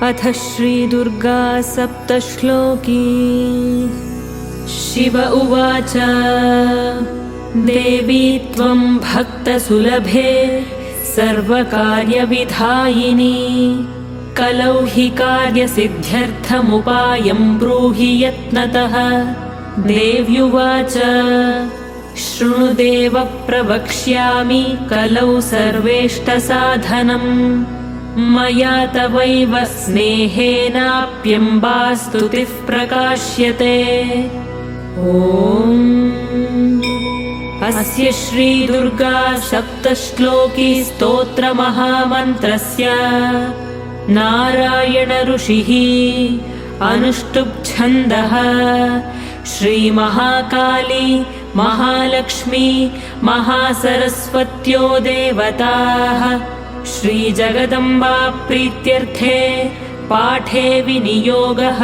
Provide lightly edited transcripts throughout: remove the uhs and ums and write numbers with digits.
अथ श्रीदुर्गा सप्तश्लोकी। शिव उवाच देवी त्वं भक्तसुलभे सर्वकार्यविधायिनी कलौ हि कार्यसिद्ध्यर्थमुपायं ब्रूहि यत्नतः। देव्युवाच शृणुदेव प्रवक्ष्यामि कलौ सर्वेष्टसाधनम् मया तवैव स्नेहेनाप्यम्बा स्तुतिः प्रकाश्यते। ॐ अस्य श्रीदुर्गा सप्तश्लोकी स्तोत्रमहामन्त्रस्य नारायण ऋषिः अनुष्टुप् श्रीमहाकाली महालक्ष्मी महासरस्वत्यो देवताः श्रीजगदम्बा प्रीत्यर्थे पाठे विनियोगः।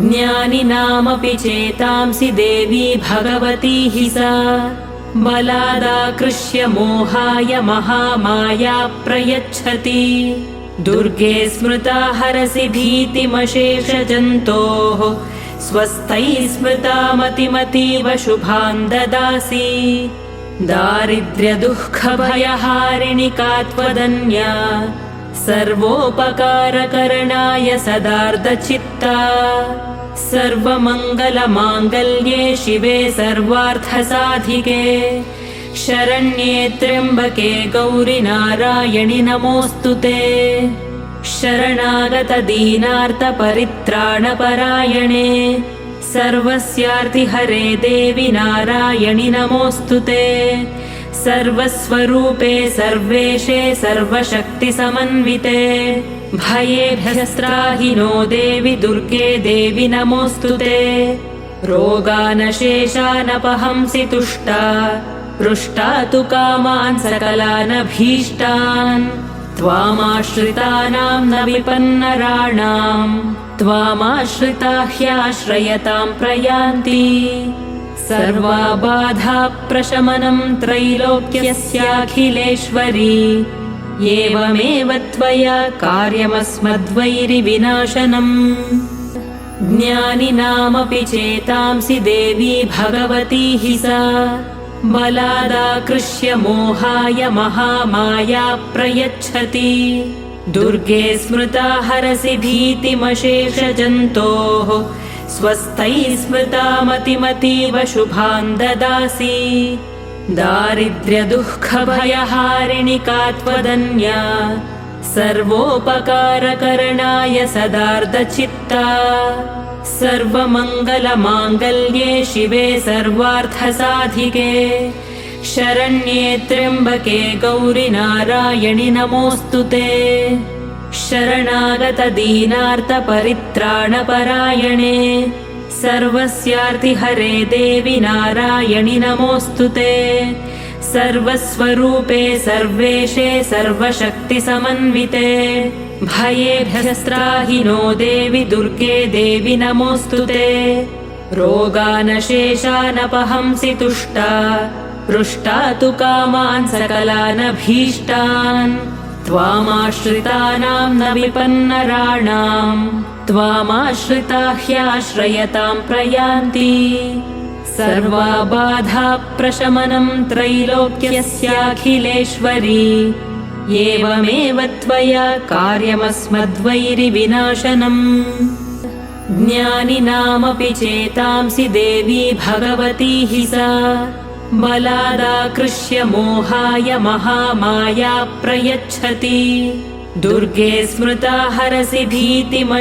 ज्ञानिनामपि चेतांसि देवी भगवती हि सा बलादाकृष्य मोहाय महामाया प्रयच्छति। दुर्गे स्मृता हरसि भीतिमशेषजन्तोः स्वस्थैः स्मृता मतिमतीव शुभान् ददासि। दारिद्र्यदुःखभयहारिणि का त्वदन्या सर्वोपकारकरणाय सदार्धचित्ता। सर्वमङ्गलमाङ्गल्ये शिवे सर्वार्थसाधिके शरण्ये त्र्यम्बके गौरि नारायणि नमोऽस्तुते। शरणागतदीनार्तपरित्राणपरायणे सर्वस्यार्तिहरे देवि नारायणि नमोऽस्तुते। सर्वस्वरूपे सर्वेशे सर्वशक्तिसमन्विते भयेभ्यस्त्राहि नो देवि दुर्गे देवि नमोऽस्तुते। रोगानशेषानपहंसि तुष्टा पृष्टा तु कामान् सकलानभीष्टान्। त्वामाश्रितानां न विपन्नराणां त्वामाश्रिता ह्याश्रयतां प्रयान्ति। सर्वाबाधा प्रशमनं त्रैलोक्यस्याखिलेश्वरी एवमेव त्वया कार्यमस्मद्वैरिविनाशनम्। ज्ञानिनामपि चेतांसि देवी भगवती हि सा बलादाकृष्य मोहाय महामाया प्रयच्छति। दुर्गे स्मृता हरसि भीतिमशेषजन्तोः स्वस्थैः स्मृता मतिमतीव शुभान् ददासि। दारिद्र्यदुःखभयहारिणि का त्वदन्या सर्वोपकारकरणाय सदार्धचित्ता। सर्वमङ्गलमाङ्गल्ये शिवे सर्वार्थसाधिके शरण्ये त्र्यम्बके गौरि नारायणि नमोऽस्तुते। शरणागतदीनार्तपरित्राणपरायणे सर्वस्यार्तिहरे देवि नारायणि नमोऽस्तुते। सर्वस्वरूपे सर्वेशे सर्वशक्तिसमन्विते भयेभ्यस्त्राहि नो देवि दुर्गे देवि नमोऽस्तुते। रोगानशेषानपहंसि तुष्टा पृष्टा तु कामान् सकलानभीष्टान्। त्वामाश्रितानां न विपन्नराणां त्वामाश्रिता ह्याश्रयतां प्रयान्ति। सर्वाबाधा प्रशमनं त्रैलोक्यस्याखिलेश्वरी एवमेव त्वया कार्यमस्मद्वैरिविनाशनम्। ज्ञानिनामपि चेतांसि देवी भगवती हि सा बलादाकृष्य मोहाय महामाया प्रयच्छति। दुर्गे स्मृता हरसि भीतिमशेषजन्तोः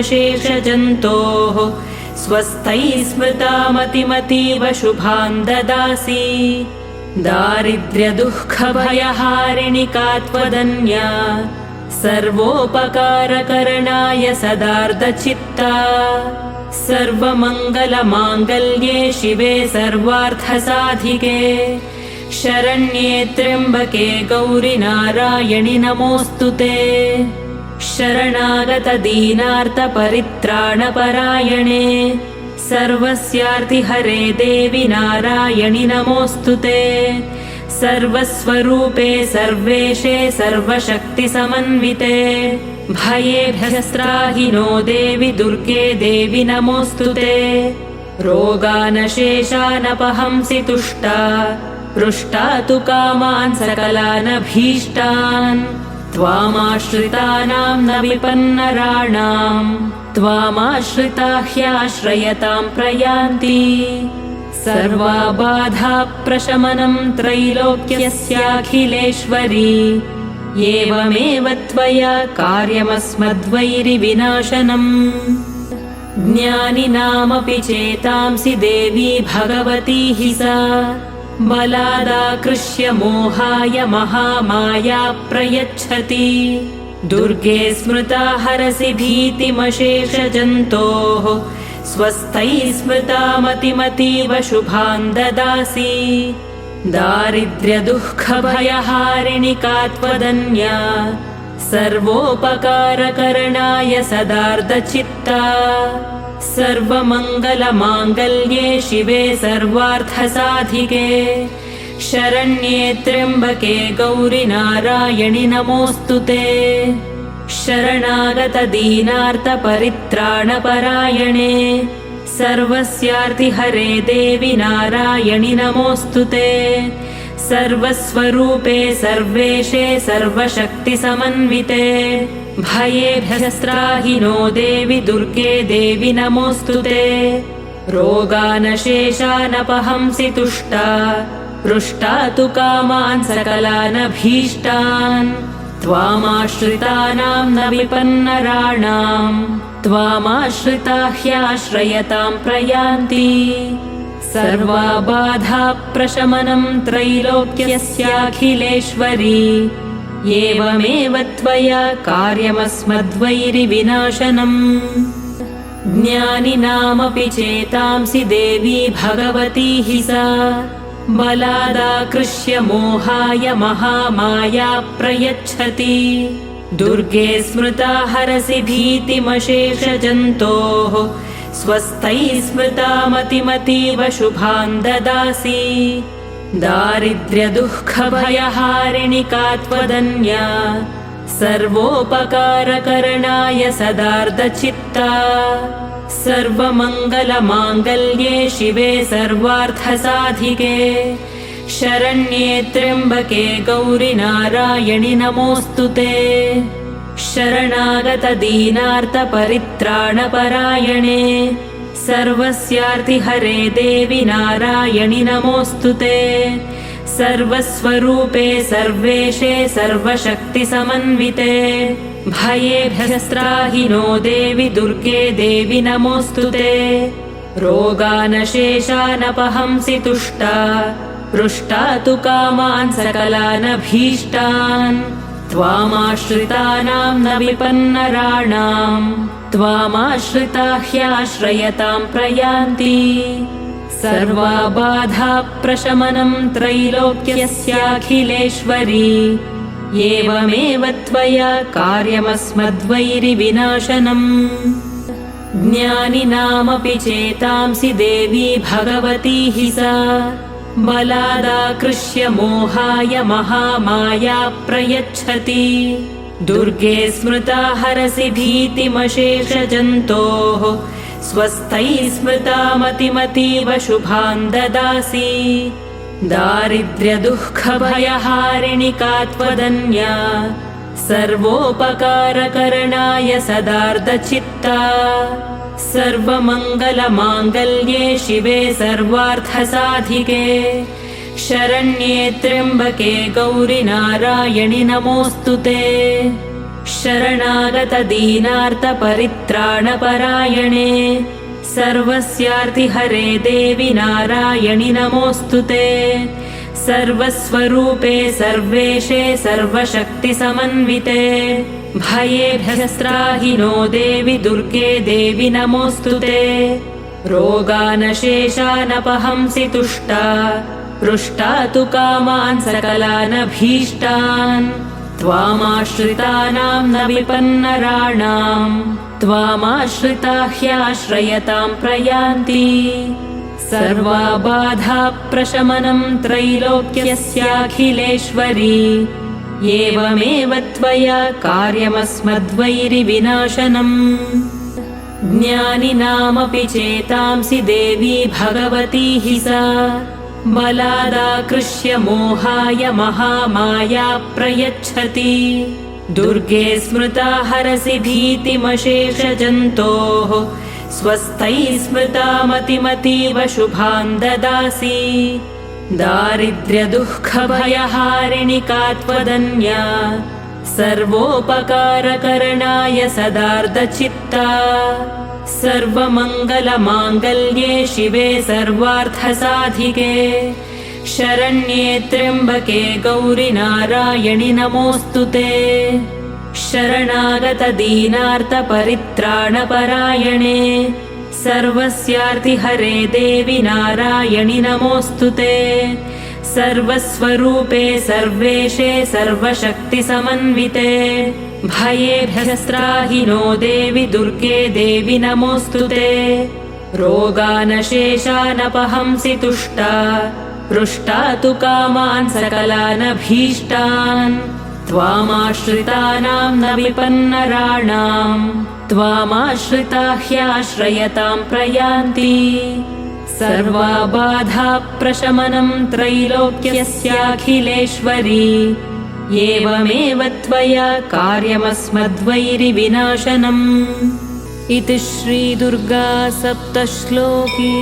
स्वस्थैः स्मृता मतिमतीव शुभान् ददासि। दारिद्र्यदुःखभयहारिणि का त्वदन्या सर्वोपकारकरणाय सदार्धचित्ता। सर्वमङ्गलमाङ्गल्ये शिवे सर्वार्थसाधिके शरण्ये त्र्यम्बके गौरि नारायणि नमोऽस्तुते। शरणागतदीनार्तपरित्राणपरायणे सर्वस्यार्तिहरे देवि नारायणि नमोऽस्तुते। सर्वस्वरूपे सर्वेशे सर्वशक्तिसमन्विते भयेभ्यस्त्राहि नो देवि दुर्गे देवि नमोऽस्तुते रोगानशेषानपहंसि तुष्टा पृष्टा तु कामान् सकलानभीष्टान् त्वामाश्रितानां न विपन्नराणां त्वामाश्रिता ह्याश्रयतां प्रयान्ति सर्वा बाधा प्रशमनं त्रैलोक्यस्याखिलेश्वरी एवमेव त्वया कार्यमस्मद्वैरिविनाशनम् ज्ञानिनामपि चेतांसि देवी भगवती हि सा बलादाकृष्य मोहाय महामाया प्रयच्छति दुर्गे स्मृता हरसि भीतिमशेषजन्तोः स्वस्थैः स्मृता मतिमतीव शुभान् ददासि दारिद्र्यदुःखभयहारिणि का त्वदन्या सर्वोपकारकरणाय सदार्धचित्ता सर्वमङ्गलमाङ्गल्ये शिवे सर्वार्थसाधिके शरण्ये त्र्यम्बके गौरि नारायणि नमोऽस्तु ते शरणागतदीनार्तपरित्राणपरायणे सर्वस्यार्तिहरे देवि नारायणि नमोऽस्तु ते सर्वस्वरूपे सर्वेशे सर्वशक्तिसमन्विते भयेभ्यस्त्राहि नो देवि दुर्गे देवि नमोऽस्तु ते रोगानशेषानपहंसि तुष्टा पृष्टा तु कामान् सकलानभीष्टान् त्वामाश्रितानां न विपन्नराणां त्वामाश्रिता ह्याश्रयतां प्रयान्ति सर्वा बाधा प्रशमनं त्रैलोक्यस्याखिलेश्वरी एवमेव त्वया कार्यमस्मद्वैरिविनाशनम् ज्ञानिनामपि चेतांसि देवी भगवती हि सा बलादाकृष्य मोहाय महामाया प्रयच्छति दुर्गे स्मृता हरसि भीतिमशेषजन्तोः स्वस्थैः स्मृता मतिमतीव शुभान् ददासि दारिद्र्यदुःखभयहारिणि का त्वदन्या सर्वोपकारकरणाय सदार्धचित्ता सर्वमङ्गलमाङ्गल्ये शिवे सर्वार्थसाधिके शरण्ये त्र्यम्बके गौरि नारायणि नमोऽस्तु ते शरणागतदीनार्तपरित्राणपरायणे सर्वस्यार्तिहरे देवि नारायणि नमोऽस्तु ते सर्वस्वरूपे सर्वेशे सर्वशक्तिसमन्विते भयेभ्यस्त्राहि नो देवि दुर्गे देवि नमोऽस्तु ते रोगानशेषानपहंसि तुष्टा पृष्टा तु कामान् सकलानभीष्टान् त्वामाश्रितानां न विपन्नराणां त्वामाश्रिता ह्याश्रयतां प्रयान्ति सर्वा बाधा प्रशमनं त्रैलोक्यस्याखिलेश्वरी एवमेव त्वया कार्यमस्मद्वैरिविनाशनम् ज्ञानिनामपि चेतांसि देवी भगवती हि सा बलादाकृष्य मोहाय महामाया प्रयच्छति दुर्गे स्मृता हरसि भीतिमशेषजन्तोः स्वस्थैः स्मृता मतिमतीव शुभान् ददासि दारिद्र्यदुःखभयहारिणि का त्वदन्या सर्वोपकारकरणाय सदार्धचित्ता सर्वमङ्गलमाङ्गल्ये शिवे सर्वार्थसाधिके शरण्ये त्र्यम्बके गौरि नारायणि नमोऽस्तु ते शरणागतदीनार्तपरित्राणपरायणे सर्वस्यार्तिहरे देवि नारायणि नमोऽस्तु ते सर्वस्वरूपे सर्वेशे सर्वशक्तिसमन्विते भयेभ्यस्त्राहि नो देवि दुर्गे देवि नमोऽस्तु ते रोगानशेषानपहंसि तुष्टा पृष्टा तु कामान् सकलानभीष्टान् त्वामाश्रितानां न विपन्नराणां त्वामाश्रिता ह्याश्रयतां प्रयान्ति सर्वाबाधाप्रशमनं त्रैलोक्यस्याखिलेश्वरी एवमेव त्वया कार्यमस्मद्वैरिविनाशनम् ज्ञानिनामपि चेतांसि देवी भगवती हि सा बलादाकृष्य मोहाय महामाया प्रयच्छति दुर्गे स्मृता हरसि भीतिमशेषजन्तोः स्वस्थैः स्मृता मतिमतीव शुभान् ददासि दारिद्र्यदुःखभयहारिणि का त्वदन्या सर्वोपकारकरणाय सदार्धचित्ता सर्वमङ्गलमाङ्गल्ये शिवे सर्वार्थसाधिके शरण्ये त्र्यम्बके गौरि नारायणि नमोऽस्तु ते शरणागतदीनार्तपरित्राणपरायणे सर्वस्यार्तिहरे देवि नारायणि नमोऽस्तु ते सर्वस्वरूपे सर्वेशे सर्वशक्तिसमन्विते भयेभ्यस्त्राहि नो देवि दुर्गे देवि नमोऽस्तु ते रोगानशेषानपहंसि तुष्टा पृष्टा तु कामान् सकलानभीष्टान् त्वामाश्रितानां न विपन्नराणां त्वामाश्रिता ह्याश्रयतां प्रयान्ति सर्वाबाधाप्रशमनं त्रैलोक्यस्याखिलेश्वरी एवमेव त्वया कार्यमस्मद्वैरिविनाशनम् इति श्रीदुर्गा सप्तश्लोकी।